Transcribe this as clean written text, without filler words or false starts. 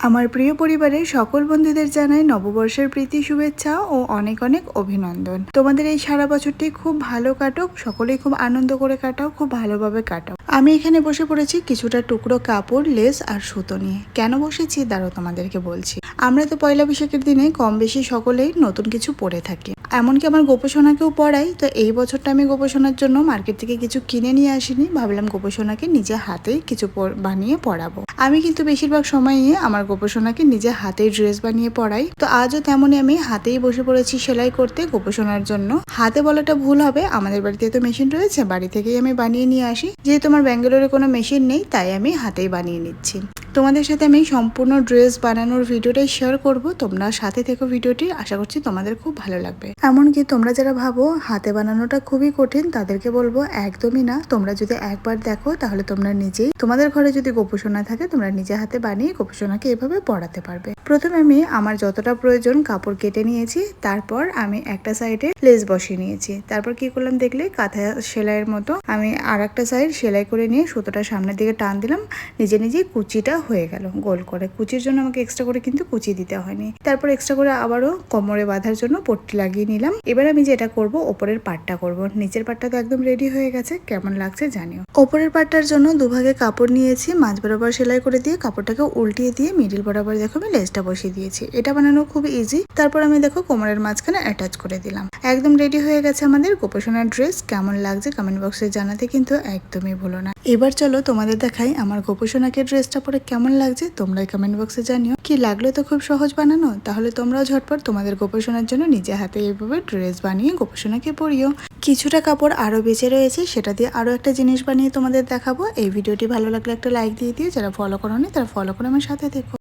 আমার প্রিয় পরিবারের সকল বন্ধুদের জানাই নববর্ষের প্রীতি শুভেচ্ছা ও অনেক অনেক অভিনন্দন। তোমাদের এই সারা বছরটি খুব ভালো কাটুক, সকলেই খুব আনন্দ করে কাটাও, খুব ভালোভাবে কাটাও। আমি এখানে বসে পড়েছি কিছুটা টুকরো কাপড়, লেস আর সুতো নিয়ে। কেন বসেছি দাঁড়াও তোমাদেরকে বলছি। আমরা তো পয়লা বৈশাখের দিনে কম বেশি সকলেই নতুন কিছু পরে থাকি, এমনকি আমার গোপসোনাকেও পড়াই। তো এই বছরটা আমি গোপসোনার জন্য মার্কেট থেকে কিছু কিনে নিয়ে আসিনি, ভাবলাম গোপসোনাকে নিজে হাতেই কিছু বানিয়ে পরাবো। আমি কিন্তু বেশিরভাগ সময়ই আমার গোপসোনাকে নিজে হাতেই ড্রেস বানিয়ে পরাই। তো আজও তেমনই আমি হাতেই বসে পড়েছি সেলাই করতে গোপসোনার জন্য। হাতে বলাটা ভুল হবে, আমাদের বাড়িতে তো মেশিন রয়েছে, বাড়ি থেকেই আমি বানিয়ে নিয়ে আসি। যেহেতু আমার ব্যাঙ্গালোরে কোনো মেশিন নেই, তাই আমি হাতেই বানিয়ে নিচ্ছি। তোমাদের সাথে আমি সম্পূর্ণ ড্রেস বানানোর ভিডিওটাই শেয়ার করব, তোমরা সাথে থেকো ভিডিওটি, আশা করছি তোমাদের খুব ভালো লাগবে। এমনকি তোমরা যারা ভাবো হাতে বানানোটা খুবই কঠিন, তাদেরকে বলবো একদমই না। তোমরা যদি একবার দেখো তাহলে তোমরা নিজেই, তোমাদের ঘরে যদি গোপসোনা থাকে, তোমরা নিজে হাতে বানিয়ে গোপসোনাকে এভাবে পরাতে পারবে। প্রথমে আমি আমার যতটা প্রয়োজন কাপড় কেটে নিয়েছি, তারপর আমি একটা সাইডে লেস বসিয়ে নিয়েছি। তারপর কি করলাম দেখলে, কাঁথা সেলাইয়ের মতো আমি আর একটা সাইড সেলাই করে নিয়ে সুতোটা সামনের দিকে টান দিলাম, নিজে নিজেই কুচিটা হয়ে গেল গোল করে। কুচির জন্য আমাকে এক্সট্রা করে কিন্তু কুচি দিতে হয়নি। তারপর এক্সট্রা করে আবারও কোমরে বাঁধার জন্য পট্টি লাগিয়ে নিলাম। এবার আমি যেটা করব, ওপরের পাটটা করব। নিচের পাটটা তো একদম রেডি হয়ে গেছে, কেমন লাগছে জানিও। ওপরের পাটটার জন্য দুভাগে কাপড় নিয়েছি, মাঝ বরাবর সেলাই করে দিয়ে কাপড়টাকে উল্টিয়ে দিয়ে মিডিল বরাবর দেখো আমি লেসটা বসিয়ে দিয়েছি। এটা বানানো খুব ইজি। তারপর আমি দেখো কোমরের মাঝখানে অ্যাটাচ করে দিলাম। একদম রেডি হয়ে গেছে আমাদের গোপসোনার ড্রেস। কেমন লাগছে কমেন্ট বক্সে জানাতে কিন্তু একদমই ভুলো না। এবার চলো তোমাদের দেখাই আমার গোপসোনাকে ড্রেসটা পরে কেমন লাগছে, তোমরা কমেন্ট বক্সে জানিও। কি লাগলো তো খুব সহজ বানানো, তাহলে তোমরাও ঝটপট তোমাদের গোপসোনার জন্য নিজে হাতে এইভাবে ড্রেস বানিয়ে গোপসোনাকে পরিও। কিছুটা কাপড় আরো বেঁচে রয়েছে, সেটা দিয়ে আরো একটা জিনিস বানিয়ে তোমাদের দেখাবো। এই ভিডিওটি ভালো লাগলে একটা লাইক দিয়ে দিও, যারা ফলো করোনি তারা ফলো করে আমার সাথে থেকো।